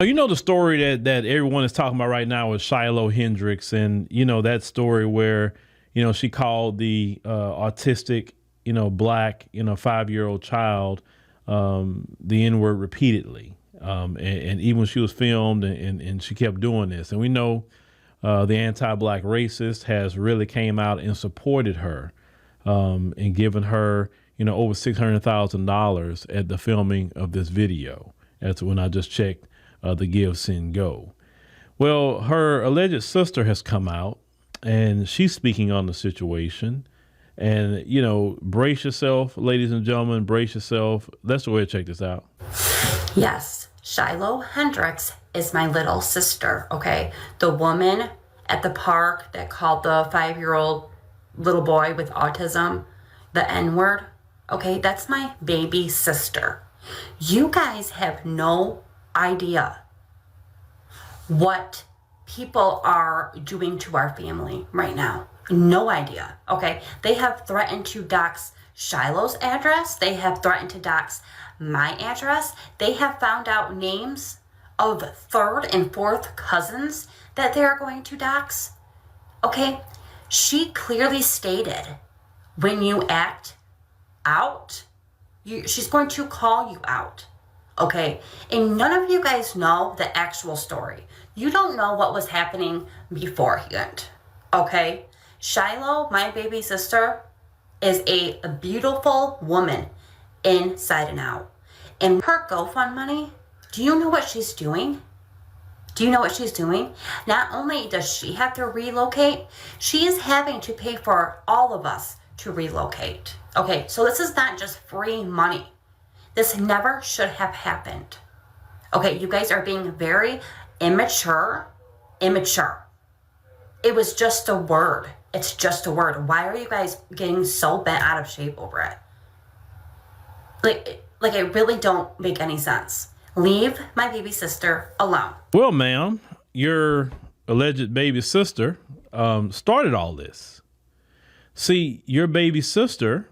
You know the story that everyone is talking about right now is Shiloh Hendrix, and you know that story where she called the autistic black 5-year-old child the N-word repeatedly, and even when she was filmed, and she kept doing this, and we know the anti-black racist has really came out and supported her, and given her over $600,000 at the filming of this video. That's when I just checked the Give, Send, Go. Well, her alleged sister has come out and she's speaking on the situation. And, brace yourself, ladies and gentlemen, brace yourself. Let's go ahead and check this out. Yes, Shiloh Hendrix is my little sister, okay? The woman at the park that called the 5-year-old little boy with autism the N-word, okay? That's my baby sister. You guys have no idea what people are doing to our family right now. No idea, okay? They have threatened to dox Shiloh's address. They have threatened to dox my address. They have found out names of third and fourth cousins that they're going to dox, okay? She clearly stated, when you act out, she's going to call you out. Okay, and none of you guys know the actual story. You don't know what was happening beforehand, okay? Shiloh, my baby sister, is a beautiful woman inside and out. And her GoFundMe, do you know what she's doing? Do you know what she's doing? Not only does she have to relocate, she is having to pay for all of us to relocate. Okay, so this is not just free money. This never should have happened. Okay, you guys are being very immature. It was just a word. It's just a word. Why are you guys getting so bent out of shape over it? Like it really don't make any sense. Leave my baby sister alone. Well, ma'am, your alleged baby sister started all this. See, your baby sister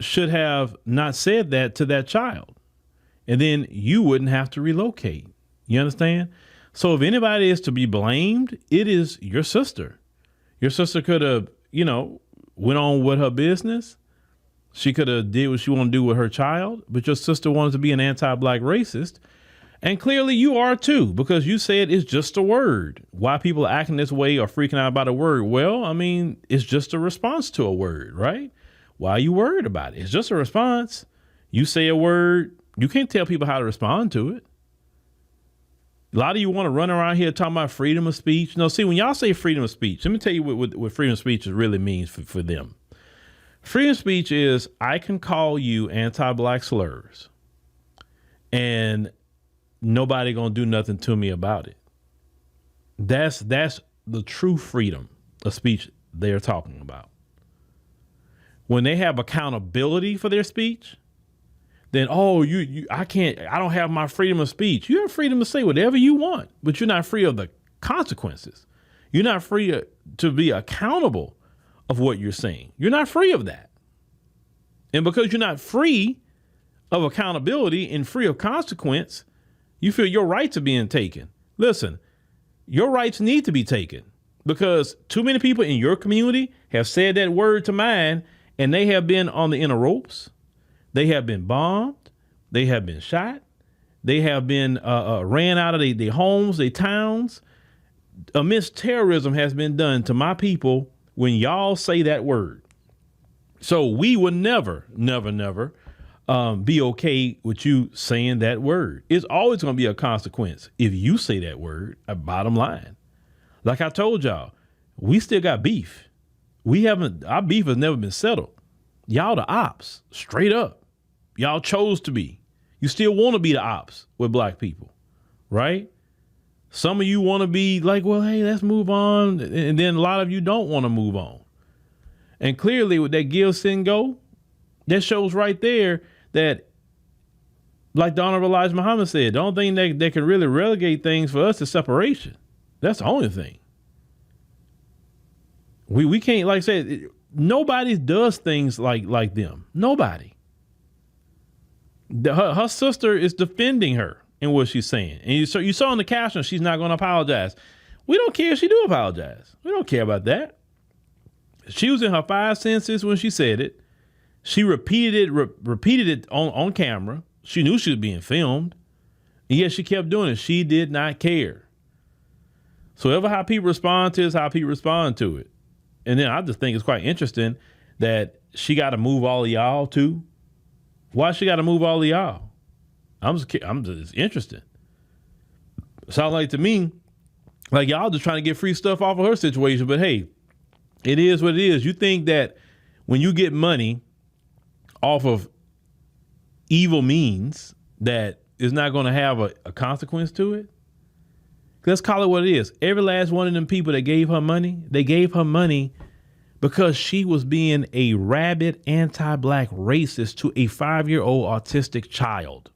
should have not said that to that child, and then you wouldn't have to relocate. You understand? So if anybody is to be blamed, it is your sister. Your sister could have, went on with her business. She could have did what she wanted to do with her child, but your sister wanted to be an anti-black racist. And clearly you are too, because you said it's just a word. Why people are acting this way or freaking out about a word? Well, I mean, it's just a response to a word, right? Why are you worried about it? It's just a response. You say a word, you can't tell people how to respond to it. A lot of you want to run around here talking about freedom of speech. No, see, when y'all say freedom of speech, let me tell you what freedom of speech really means for them. Freedom of speech is I can call you anti-black slurs and nobody gonna do nothing to me about it. That's the true freedom of speech they're talking about. When they have accountability for their speech, then, I don't have my freedom of speech. You have freedom to say whatever you want, but you're not free of the consequences. You're not free to be accountable of what you're saying. You're not free of that. And because you're not free of accountability and free of consequence, you feel your rights are being taken. Listen, your rights need to be taken because too many people in your community have said that word to mine, and they have been on the inner ropes. They have been bombed. They have been shot. They have been ran out of their homes, their towns. Immense terrorism has been done to my people when y'all say that word. So we would never be okay with you saying that word. It's always going to be a consequence if you say that word. Bottom line, like I told y'all, we still got beef. Our beef has never been settled. Y'all the ops, straight up. Y'all chose to be. You still want to be the ops with black people, right? Some of you want to be like, well, hey, let's move on. And then a lot of you don't want to move on. And clearly with that Give, Send, Go, that shows right there that, like the Honorable Elijah Muhammad said, the only thing that can really relegate things for us is separation. That's the only thing. We can't, like I said, nobody does things like them. Nobody. Her sister is defending her in what she's saying. And you saw in the caption, she's not going to apologize. We don't care if she do apologize. We don't care about that. She was in her five senses when she said it. She repeated it on camera. She knew she was being filmed. And yet she kept doing it. She did not care. So ever how people respond to is how people respond to it. And then I just think it's quite interesting that she got to move all of y'all too. Why she got to move all of y'all? I'm just interested. Sounds like to me, like y'all just trying to get free stuff off of her situation. But hey, it is what it is. You think that when you get money off of evil means that it's not going to have a consequence to it? Let's call it what it is. Every last one of them people that gave her money, they gave her money because she was being a rabid anti-black racist to a 5-year-old autistic child.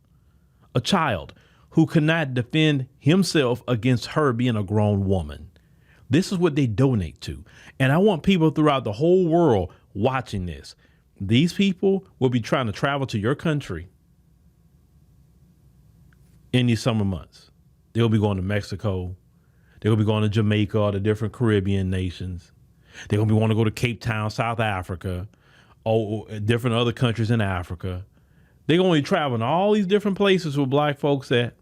A child who could not defend himself against her being a grown woman. This is what they donate to. And I want people throughout the whole world watching this. These people will be trying to travel to your country in these summer months. They'll be going to Mexico. They'll be going to Jamaica or the different Caribbean nations. They're going to be wanting to go to Cape Town, South Africa, or different other countries in Africa. They're going to be traveling to all these different places where black folks at.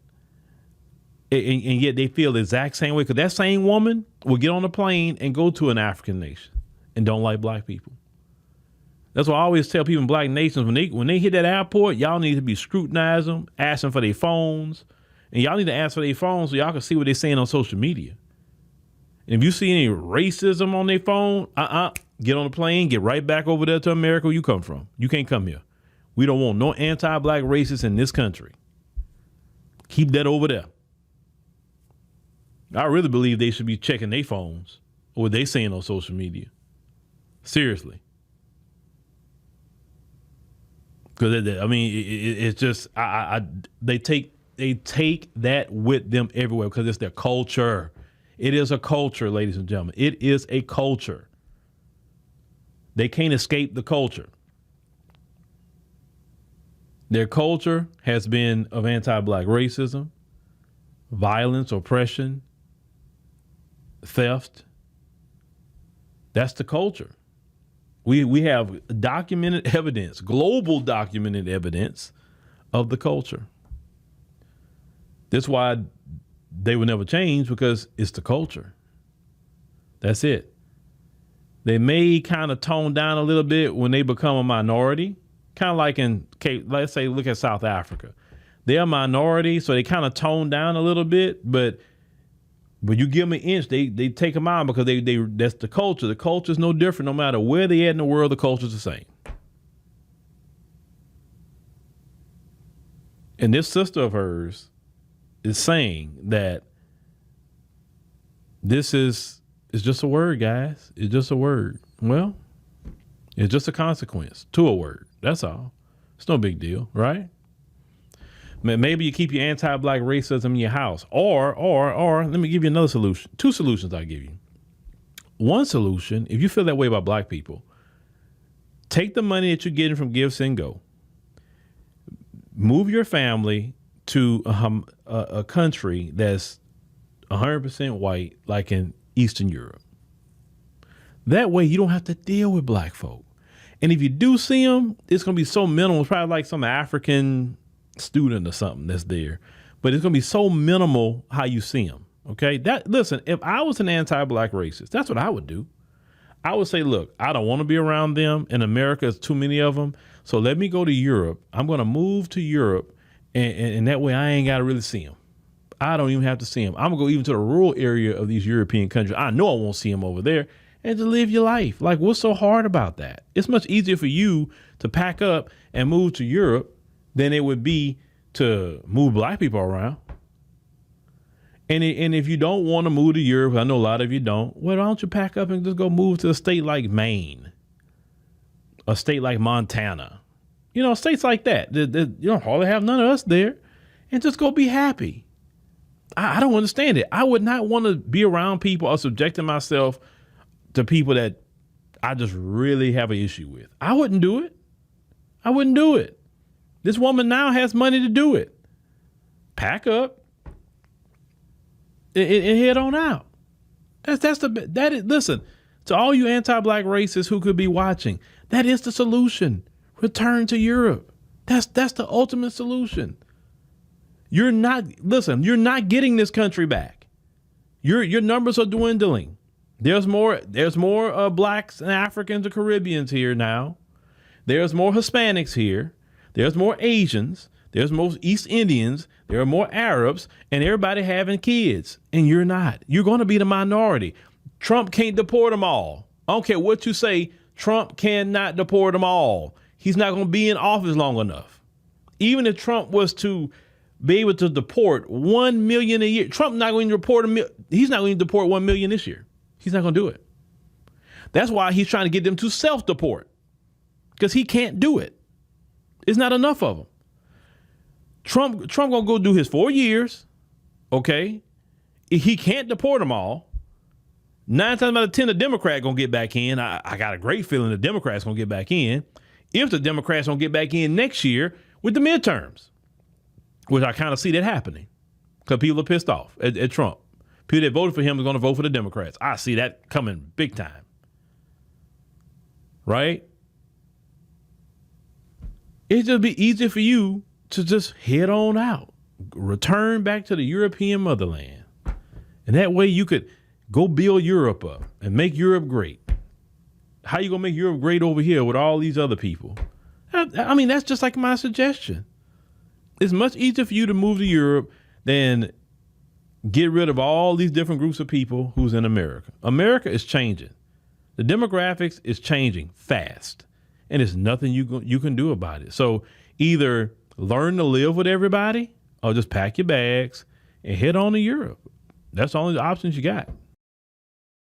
And yet they feel the exact same way. Because that same woman will get on a plane and go to an African nation and don't like black people. That's why I always tell people in black nations, when they hit that airport, y'all need to be scrutinizing them, asking for their phones. And y'all need to ask for their phones so y'all can see what they're saying on social media. And if you see any racism on their phone, get on the plane, get right back over there to America where you come from. You can't come here. We don't want no anti-black racists in this country. Keep that over there. I really believe they should be checking their phones or what they saying on social media. Seriously. Because I mean, it's just they take that with them everywhere because it's their culture. It is a culture, ladies and gentlemen. It is a culture. They can't escape the culture. Their culture has been of anti-black racism, violence, oppression, theft. That's the culture. We have documented evidence, global documented evidence of the culture. That's why they will never change, because it's the culture. That's it. They may kind of tone down a little bit when they become a minority, kind of like let's say, look at South Africa. They're a minority, so they kind of tone down a little bit, but you give them an inch, they take them out because they that's the culture. The culture is no different. No matter where they at in the world, the culture is the same. And this sister of hers is saying that this is just a word, guys. It's just a word. Well, it's just a consequence to a word. That's all. It's no big deal, right? Maybe you keep your anti-black racism in your house. Or let me give you another solution. Two solutions I'll give you. One solution, if you feel that way about black people, take the money that you're getting from Give, Send, Go. Move your family to a country that's 100% white, like in Eastern Europe. That way you don't have to deal with black folk. And if you do see them, it's going to be so minimal. It's probably like some African student or something that's there. But it's going to be so minimal how you see them. Okay? Listen, if I was an anti-black racist, that's what I would do. I would say, look, I don't want to be around them. In America, there's too many of them. So let me go to Europe. I'm going to move to Europe. And that way I ain't got to really see them. I don't even have to see them. I'm going to go even to the rural area of these European countries. I know I won't see them over there. And just live your life. Like, what's so hard about that? It's much easier for you to pack up and move to Europe than it would be to move black people around. And if you don't want to move to Europe, I know a lot of you don't, well, why don't you pack up and just go move to a state like Maine, a state like Montana, states like that. You don't hardly have none of us there, and just go be happy. I don't understand it. I would not want to be around people or subjecting myself to people that I just really have an issue with. I wouldn't do it. This woman now has money to do it. pack up and head on out. Listen, to all you anti-black racists who could be watching, that is the solution. Return to Europe. That's the ultimate solution. You're not getting this country back. Your numbers are dwindling. There's more blacks and Africans and Caribbeans here now. There's more Hispanics here. There's more Asians. There's more East Indians. There are more Arabs, and everybody having kids. And you're not. You're going to be the minority. Trump can't deport them all. I don't care what you say. Trump cannot deport them all. He's not going to be in office long enough. Even if Trump was to be able to deport 1 million a year, Trump not going to deport he's not going to deport 1 million this year. He's not going to do it. That's why he's trying to get them to self-deport, because he can't do it. It's not enough of them. Trump gonna go do his 4 years, okay? He can't deport them all. 9 times out of 10, the Democrat gonna get back in. I got a great feeling the Democrats gonna get back in. If the Democrats don't get back in next year with the midterms, which I kind of see that happening, because people are pissed off at Trump. People that voted for him are gonna vote for the Democrats. I see that coming big time, right? It'd just be easier for you to just head on out, return back to the European motherland. And that way you could go build Europe up and make Europe great. How you gonna make Europe great over here with all these other people? I mean, that's just like my suggestion. It's much easier for you to move to Europe than get rid of all these different groups of people who's in America. America is changing. The demographics is changing fast. And there's nothing you can do about it. So either learn to live with everybody or just pack your bags and head on to Europe. That's the only options you got.